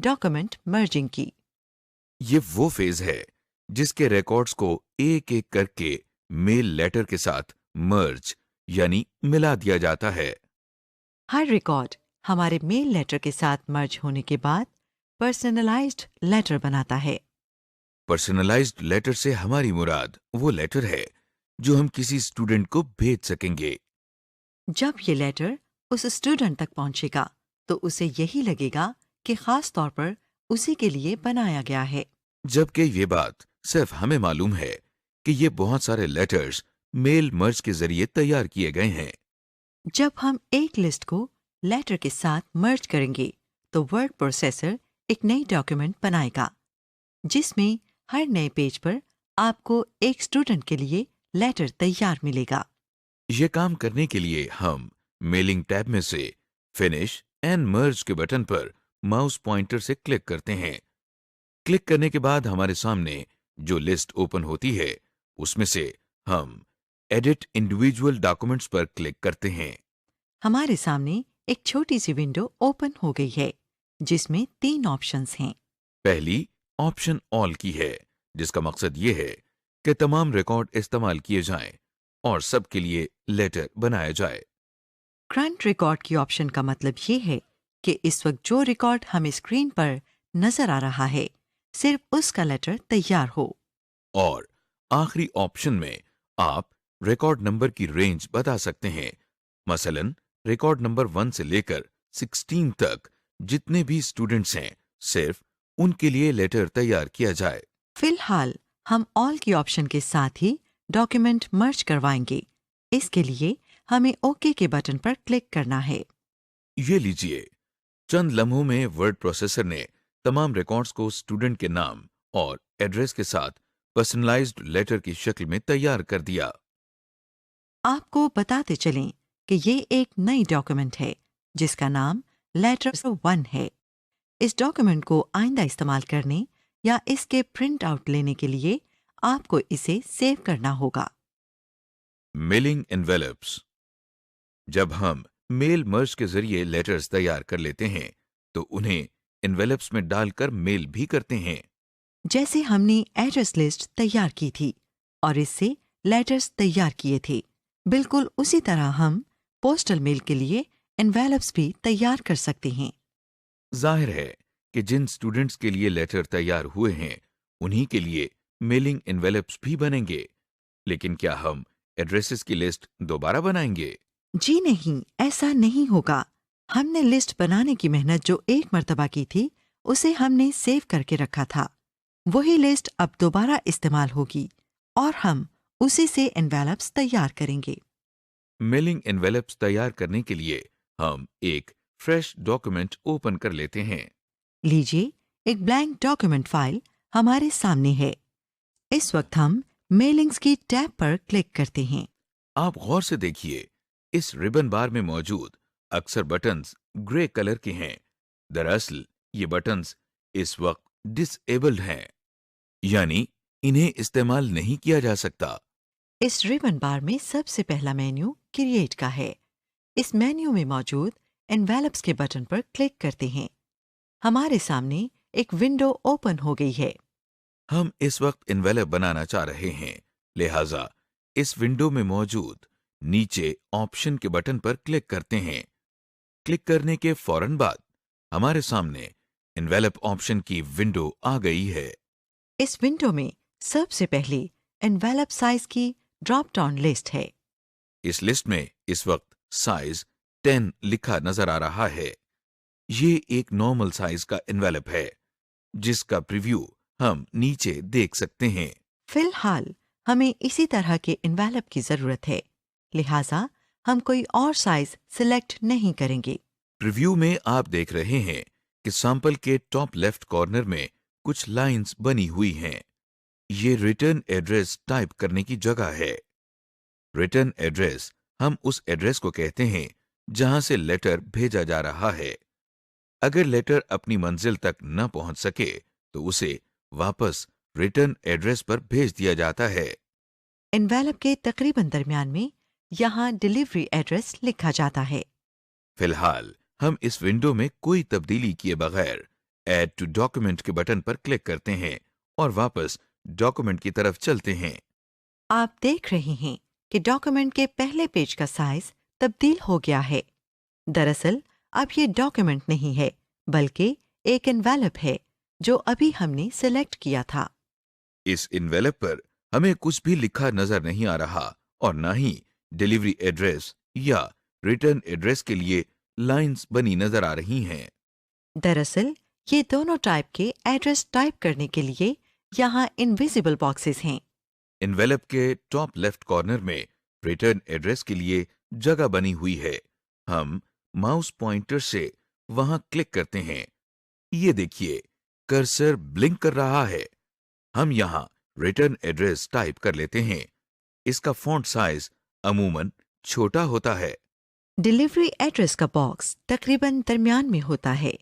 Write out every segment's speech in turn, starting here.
Document merging کی۔ یہ وہ فیز ہے جس کے ریکارڈز کو ایک ایک کر کے میل لیٹر کے ساتھ مرج یعنی ملا دیا جاتا ہے۔ ہر ریکارڈ ہمارے میل لیٹر کے ساتھ مرج ہونے کے بعد پرسنلائزڈ لیٹر بناتا ہے۔ پرسنلائزڈ لیٹر سے ہماری مراد وہ لیٹر ہے جو ہم کسی اسٹوڈنٹ کو بھیج سکیں گے۔ جب یہ لیٹر اس اسٹوڈنٹ تک پہنچے گا تو اسے یہی لگے گا کہ خاص طور پر اسی کے لیے بنایا گیا ہے۔ جبکہ یہ بات صرف ہمیں معلوم ہے کہ یہ بہت سارے لیٹرز میل مرج کے ذریعے تیار کیے گئے ہیں۔ جب ہم ایک لسٹ کو لیٹر کے ساتھ مرج کریں گے تو ورڈ پروسیسر ایک نئی ڈاکیومنٹ بنائے گا جس میں ہر نئے پیج پر آپ کو ایک اسٹوڈنٹ کے لیے لیٹر تیار ملے گا۔ یہ کام کرنے کے لیے ہم میلنگ ٹیب میں سے فنش اینڈ مرج کے بٹن پر ماؤس پوائنٹر سے کلک کرتے ہیں۔ کلک کرنے کے بعد ہمارے سامنے جو لسٹ اوپن ہوتی ہے اس میں سے ہم ایڈٹ انڈیویجول ڈاکومنٹس پر کلک کرتے ہیں۔ ہمارے سامنے ایک چھوٹی سی ونڈو اوپن ہو گئی ہے جس میں 3 آپشنز ہیں۔ پہلی آپشن آل کی ہے جس کا مقصد یہ ہے کہ تمام ریکارڈ استعمال کیے جائیں اور سب کے لیے لیٹر بنایا جائے۔ کرنٹ ریکارڈ کی آپشن کا مطلب یہ ہے کہ اس وقت جو ریکارڈ ہمیں اسکرین پر نظر آ رہا ہے صرف اس کا لیٹر تیار ہو۔ اور آخری آپشن میں آپ ریکارڈ نمبر کی رینج بتا سکتے ہیں، مثلا ریکارڈ نمبر 1 سے لے کر 16 تک جتنے بھی اسٹوڈنٹس ہیں صرف ان کے لیے لیٹر تیار کیا جائے۔ فی الحال ہم آل کی آپشن کے ساتھ ہی ڈاکیومنٹ مرج کروائیں گے۔ اس کے لیے ہمیں اوکے کے بٹن پر کلک کرنا ہے۔ یہ لیجئے، چند لمحوں میں ورڈ پروسیسر نے تمام ریکارڈز کو اسٹوڈنٹ کے نام اور ایڈریس کے ساتھ پرسنلائزڈ لیٹر کی شکل میں تیار کر دیا۔ آپ کو بتاتے چلیں کہ یہ ایک نئی ڈاکیومنٹ ہے جس کا نام لیٹر 1 ہے۔ اس ڈاکیومنٹ کو آئندہ استعمال کرنے یا اس کے پرنٹ آؤٹ لینے کے لیے آپ کو اسے سیو کرنا ہوگا۔ Mailing envelopes. جب ہم میل مرج کے ذریعے لیٹرز تیار کر لیتے ہیں تو انہیں انویلپس میں ڈال کر میل بھی کرتے ہیں۔ جیسے ہم نے ایڈریس لسٹ تیار کی تھی اور اس سے لیٹرز تیار کیے تھے، بالکل اسی طرح ہم پوسٹل میل کے لیے انویلپس بھی تیار کر سکتے ہیں۔ ظاہر ہے کہ جن اسٹوڈنٹس کے لیے لیٹر تیار ہوئے ہیں انہی کے لیے میلنگ انویلپس بھی بنیں گے، لیکن کیا ہم ایڈریسز کی لسٹ دوبارہ بنائیں گے؟ جی نہیں، ایسا نہیں ہوگا۔ ہم نے لسٹ بنانے کی محنت جو ایک مرتبہ کی تھی اسے ہم نے سیو کر کے رکھا تھا، وہی لسٹ اب دوبارہ استعمال ہوگی اور ہم اسی سے انویلپس تیار کریں گے۔ میلنگ انویلپس تیار کرنے کے لیے ہم ایک فریش ڈاکیومنٹ اوپن کر لیتے ہیں۔ لیجیے، ایک بلینک ڈاکیومنٹ فائل ہمارے سامنے ہے۔ اس وقت ہم میلنگز کی ٹیب پر کلک کرتے ہیں۔ آپ غور سے دیکھیے، اس ریبن بار میں موجود اکثر بٹنز گرے کلر کے ہیں۔ دراصل یہ بٹنز اس وقت ڈس ایبلڈ ہیں، یعنی انہیں استعمال نہیں کیا جا سکتا۔ اس ریبن بار میں سب سے پہلا مینیو کریٹ کا ہے۔ اس مینیو میں موجود انویلپس کے بٹن پر کلک کرتے ہیں۔ ہمارے سامنے ایک ونڈو اوپن ہو گئی ہے۔ ہم اس وقت انویلپ بنانا چاہ رہے ہیں، لہٰذا اس ونڈو میں موجود نیچے آپشن کے بٹن پر کلک کرتے ہیں۔ کلک کرنے کے فوراً بعد ہمارے سامنے انویلپ آپشن کی ونڈو آ گئی ہے۔ اس ونڈو میں سب سے پہلے انویلپ سائز کی ڈراپ ڈاؤن لسٹ ہے۔ اس لسٹ میں اس وقت سائز 10 لکھا نظر آ رہا ہے۔ یہ ایک نارمل سائز کا انویلپ ہے جس کا پریویو ہم نیچے دیکھ سکتے ہیں۔ فی الحال ہمیں اسی طرح کے انویلپ کی ضرورت ہے، لہٰذا ہم کوئی اور سائز سلیکٹ نہیں کریں گے۔ پریویو میں آپ دیکھ رہے ہیں کہ سیمپل کے ٹاپ لیفٹ کارنر میں کچھ لائنز بنی ہوئی ہیں۔ یہ ریٹرن ایڈریس ٹائپ کرنے کی جگہ ہے۔ ریٹرن ایڈریس ہم اس ایڈریس کو کہتے ہیں جہاں سے لیٹر بھیجا جا رہا ہے۔ اگر لیٹر اپنی منزل تک نہ پہنچ سکے تو اسے واپس ریٹرن ایڈریس پر بھیج دیا جاتا ہے۔ انویلپ کے تقریباً درمیان میں یہاں ڈیلیوری ایڈریس لکھا جاتا ہے۔ فی الحال ہم اس ونڈو میں کوئی تبدیلی کیے بغیر ایڈ ٹو ڈاکومنٹ کے بٹن پر کلک کرتے ہیں اور واپس ڈاکومنٹ کی طرف چلتے ہیں۔ آپ دیکھ رہے ہیں کہ ڈاکومنٹ کے پہلے پیج کا سائز تبدیل ہو گیا ہے۔ دراصل اب یہ ڈاکومنٹ نہیں ہے بلکہ ایک انویلپ ہے جو ابھی ہم نے سلیکٹ کیا تھا۔ اس انویلپ پر ہمیں کچھ بھی لکھا نظر نہیں آ رہا اور نہ ہی ڈیلیوری ایڈریس یا ریٹرن ایڈریس کے لیے لائنز بنی نظر آ رہی ہیں۔ دراصل یہ دونوں ٹائپ کے ایڈریس ٹائپ کرنے کے لیے یہاں انویزیبل باکسز ہیں۔ انویلپ کے ٹاپ لیفٹ کارنر میں ریٹرن ایڈریس کے لیے جگہ بنی ہوئی ہے۔ ہم ماؤس پوائنٹر سے وہاں کلک کرتے ہیں۔ یہ دیکھیے کرسر بلنک کر رہا ہے۔ ہم یہاں ریٹرن ایڈریس ٹائپ کر لیتے ہیں۔ اس کا فونٹ سائز عموماً چھوٹا ہوتا ہے۔ ڈیلیوری ایڈریس کا باکس تقریباً درمیان میں ہوتا ہے۔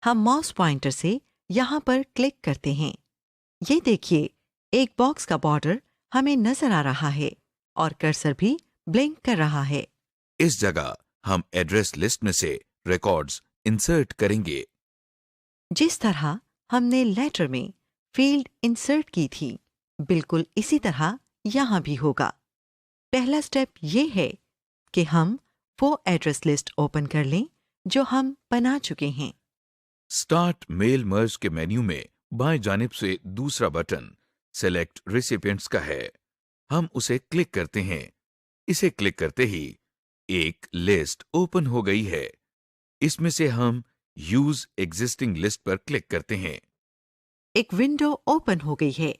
ہم ماؤس پوائنٹر سے یہاں پر کلک کرتے ہیں۔ یہ دیکھیے ایک باکس کا بارڈر ہمیں نظر آ رہا ہے اور کرسر بھی بلنک کر رہا ہے۔ اس جگہ ہم ایڈریس لسٹ میں سے ریکارڈز انسرٹ کریں گے۔ جس طرح ہم نے لیٹر میں فیلڈ انسرٹ کی تھی بالکل اسی طرح یہاں بھی ہوگا۔ پہلا سٹیپ یہ ہے کہ ہم وہ ایڈریس لسٹ اوپن کر لیں جو ہم بنا چکے ہیں۔ اسٹارٹ میل مرج کے مینیو میں بائیں جانب سے دوسرا بٹن سلیکٹ ریسیپینٹس کا ہے۔ ہم اسے کلک کرتے ہیں۔ اسے کلک کرتے ہی ایک لسٹ اوپن ہو گئی ہے۔ اس میں سے ہم یوز ایگزسٹنگ لسٹ پر کلک کرتے ہیں۔ ایک ونڈو اوپن ہو گئی ہے۔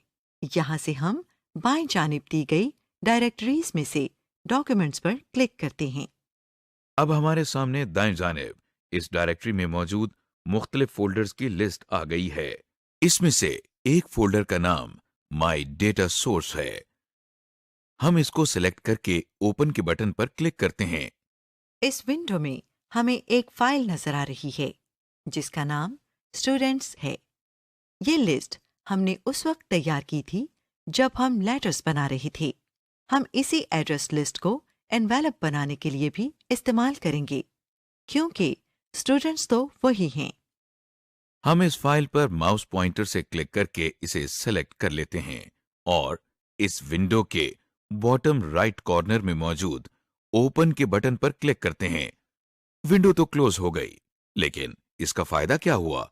یہاں سے ہم بائیں جانب دی گئی ڈائریکٹریز میں سے ڈاکیومنٹس پر کلک کرتے ہیں۔ اب ہمارے سامنے دائیں جانب اس ڈائریکٹری میں موجود مختلف فولڈرز کی لسٹ آ گئی ہے۔ اس میں سے ایک فولڈر کا نام مائی ڈیٹا سورس ہے۔ ہم اس کو سلیکٹ کر کے اوپن کے بٹن پر کلک کرتے ہیں۔ اس ونڈو میں ہمیں ایک فائل نظر آ رہی ہے جس کا نام اسٹوڈینٹس ہے۔ یہ لسٹ ہم نے اس وقت تیار کی تھی جب ہم لیٹرز بنا رہے تھے۔ ہم اسی ایڈریس لسٹ کو انویلپ بنانے کے لیے بھی استعمال کریں گے کیونکہ اسٹوڈینٹس تو وہی ہیں۔ ہم اس فائل پر ماؤس پوائنٹر سے کلک کر کے اسے سلیکٹ کر لیتے ہیں اور اس ونڈو کے باٹم رائٹ کارنر میں موجود اوپن کے بٹن پر کلک کرتے ہیں۔ ونڈو تو کلوز ہو گئی، لیکن اس کا فائدہ کیا ہوا؟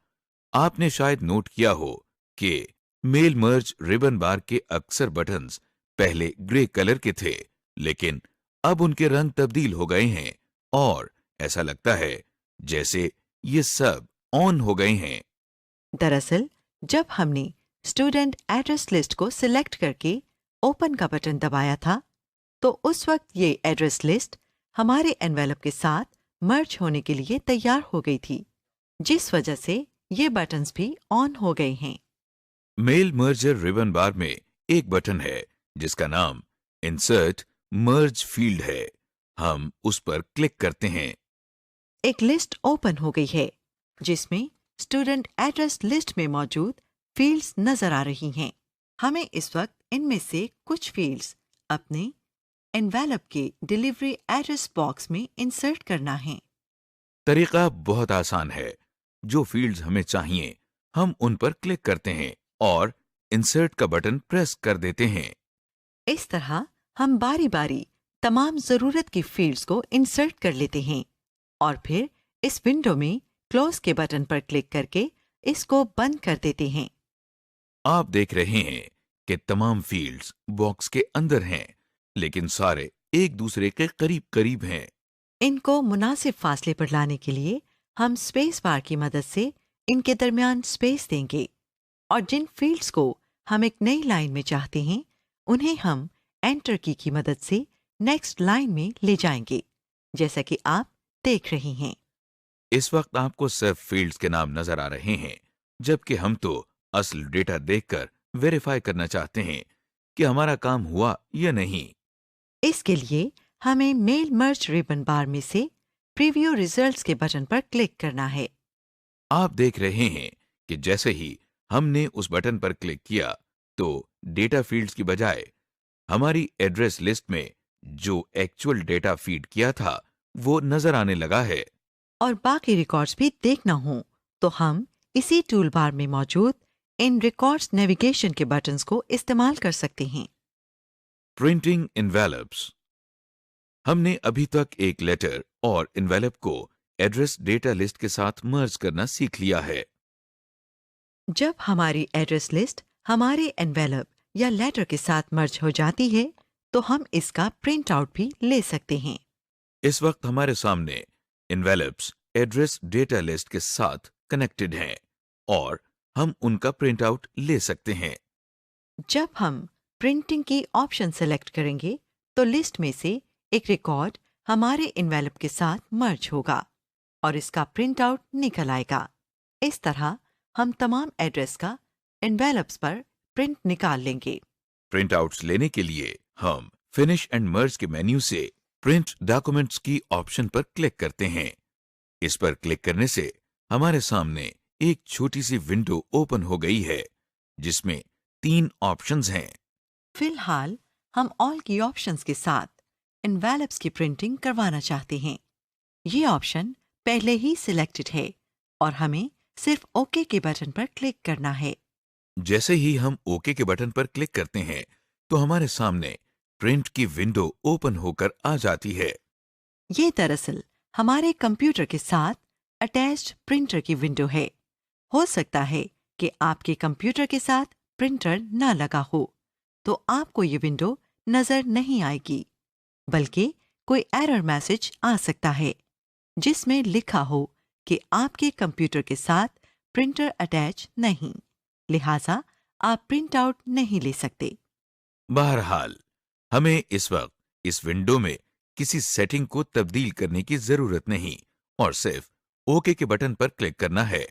آپ نے شاید نوٹ کیا ہو کہ میل مرج ریبن بار کے اکثر بٹنز پہلے گرے کلر کے تھے، لیکن اب ان کے رنگ تبدیل ہو گئے ہیں اور ایسا لگتا ہے جیسے یہ سب آن ہو گئے ہیں۔ دراصل جب ہم نے اسٹوڈنٹ ایڈریس لسٹ کو سلیکٹ کر کے اوپن کا بٹن دبایا تھا تو اس وقت یہ ایڈریس لسٹ ہمارے انویلپ کے ساتھ مرج ہونے کے لیے تیار ہو گئی تھی، جس وجہ سے یہ بٹنز بھی آن ہو گئے ہیں۔ میل مرجر ریبن بار میں ایک بٹن ہے جس کا نام انسرٹ مرج فیلڈ ہے۔ ہم اس پر کلک کرتے ہیں۔ ایک لسٹ اوپن ہو گئی ہے جس میں اسٹوڈنٹ ایڈریس لسٹ میں موجود فیلڈز نظر آ رہی ہیں۔ ہمیں اس وقت ان میں سے کچھ فیلڈز اپنے انویلپ کے ڈیلیوری ایڈریس باکس میں انسرٹ کرنا ہے۔ طریقہ بہت آسان ہے۔ جو فیلڈز ہمیں چاہیے ہم ان پر کلک کرتے ہیں اور انسرٹ کا بٹن پریس کر دیتے ہیں۔ اس طرح ہم باری باری تمام ضرورت کی فیلڈز کو انسرٹ کر لیتے ہیں اور پھر اس ونڈو میں کلوز کے بٹن پر کلک کر کے اس کو بند کر دیتے ہیں۔ آپ دیکھ رہے ہیں کہ تمام فیلڈز باکس کے اندر ہیں، لیکن سارے ایک دوسرے کے قریب قریب ہیں۔ ان کو مناسب فاصلے پر لانے کے لیے ہم اسپیس بار کی مدد سے ان کے درمیان اسپیس دیں گے اور جن فیلڈز کو ہم ایک نئی لائن میں چاہتے ہیں انہیں ہم انٹر کی مدد سے نیکسٹ لائن میں لے جائیں گے، جیسا کہ آپ دیکھ رہے ہیں۔ اس وقت آپ کو صرف فیلڈز کے نام نظر آ رہے ہیں، جبکہ ہم تو اصل ڈیٹا دیکھ کر ویریفائی کرنا چاہتے ہیں کہ ہمارا کام ہوا یا نہیں۔ اس کے لیے ہمیں میل مرج ریبن بار میں سے پریویو ریزلٹس کے بٹن پر کلک کرنا ہے۔ آپ دیکھ رہے ہیں کہ جیسے ہی ہم نے اس بٹن پر کلک کیا تو ڈیٹا فیلڈز کی بجائے ہماری ایڈریس لسٹ میں جو ایکچوئل ڈیٹا فیڈ کیا تھا وہ نظر آنے لگا ہے۔ اور باقی ریکارڈز بھی دیکھنا ہوں تو ہم اسی ٹول بار میں موجود ان ریکارڈز نیویگیشن کے بٹنز کو استعمال کر سکتے ہیں۔ Printing envelopes. ہم نے ابھی تک ایک لیٹر اور انویلپ کو ایڈریس ڈیٹا لسٹ کے ساتھ مرج کرنا سیکھ لیا ہے۔ جب ہماری ایڈریس لسٹ ہمارے انویلپ یا لیٹر کے ساتھ مرج ہو جاتی ہے تو ہم اس کا پرنٹ آؤٹ بھی لے سکتے ہیں۔ اس وقت ہمارے سامنے انویلپس ایڈریس ڈیٹا لسٹ کے ساتھ کنیکٹڈ ہیں اور ہم ان کا پرنٹ آؤٹ لے سکتے ہیں۔ جب ہم پرنٹنگ کی آپشن سلیکٹ کریں گے تو لسٹ میں سے ایک ریکارڈ ہمارے انویلپ کے ساتھ مرج ہوگا اور اس کا پرنٹ آؤٹ نکل آئے گا۔ اس طرح ہم تمام ایڈریس کا انویلپس پر پرنٹ نکال لیں گے۔ پرنٹ آؤٹس لینے کے لیے ہم فنش اینڈ مرج کے مینیو سے پرنٹ ڈاکومنٹس کی آپشن پر کلک کرتے ہیں۔ اس پر کلک کرنے سے ہمارے سامنے ایک چھوٹی سی ونڈو اوپن ہو گئی ہے جس میں 3 آپشنز ہیں۔ فی الحال ہم آل کی آپشنز کے ساتھ انویلپس کی پرنٹنگ کروانا چاہتے ہیں۔ یہ آپشن پہلے ہی سلیکٹڈ ہے اور ہمیں صرف اوکے کے بٹن پر کلک کرنا ہے۔ جیسے ہی ہم اوکے کے بٹن پر کلک کرتے ہیں تو ہمارے سامنے پرنٹ کی ونڈو اوپن ہو کر آ جاتی ہے۔ یہ دراصل ہمارے کمپیوٹر کے ساتھ اٹیچڈ پرنٹر کی ونڈو ہے۔ ہو سکتا ہے کہ آپ کے کمپیوٹر کے ساتھ پرنٹر نہ لگا ہو تو آپ کو یہ ونڈو نظر نہیں آئے گی، بلکہ کوئی ایرر میسج آ سکتا ہے جس میں لکھا ہو کہ آپ کے کمپیوٹر کے ساتھ پرنٹر اٹیچ نہیں، لہٰذا آپ پرنٹ آؤٹ نہیں لے سکتے۔ بہرحال ہمیں اس وقت اس ونڈو میں کسی سیٹنگ کو تبدیل کرنے کی ضرورت نہیں اور صرف اوکے کے بٹن پر کلک کرنا ہے۔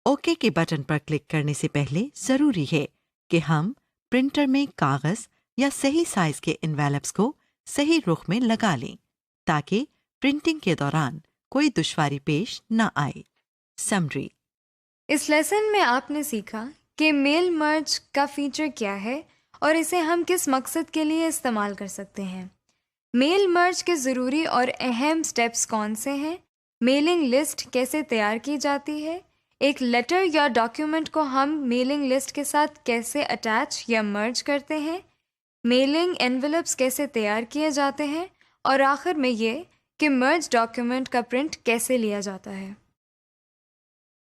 اوکے کے بٹن پر کلک کرنے سے پہلے ضروری ہے کہ ہم پرنٹر میں کاغذ یا صحیح سائز کے انویلپس کو صحیح رخ میں لگا لیں تاکہ پرنٹنگ کے دوران کوئی دشواری پیش نہ آئے۔ سمری۔ اس لیسن میں آپ نے سیکھا کہ میل مرج کا فیچر کیا ہے اور اسے ہم کس مقصد کے لیے استعمال کر سکتے ہیں۔ میل مرج کے ضروری اور اہم سٹیپس کون سے ہیں، میلنگ لسٹ کیسے تیار کی جاتی ہے، ایک لیٹر یا ڈاکیومنٹ کو ہم میلنگ لسٹ کے ساتھ کیسے اٹیچ یا مرج کرتے ہیں، میلنگ انویلپس کیسے تیار کیے جاتے ہیں، اور آخر میں یہ کہ مرج ڈاکیومنٹ کا پرنٹ کیسے لیا جاتا ہے۔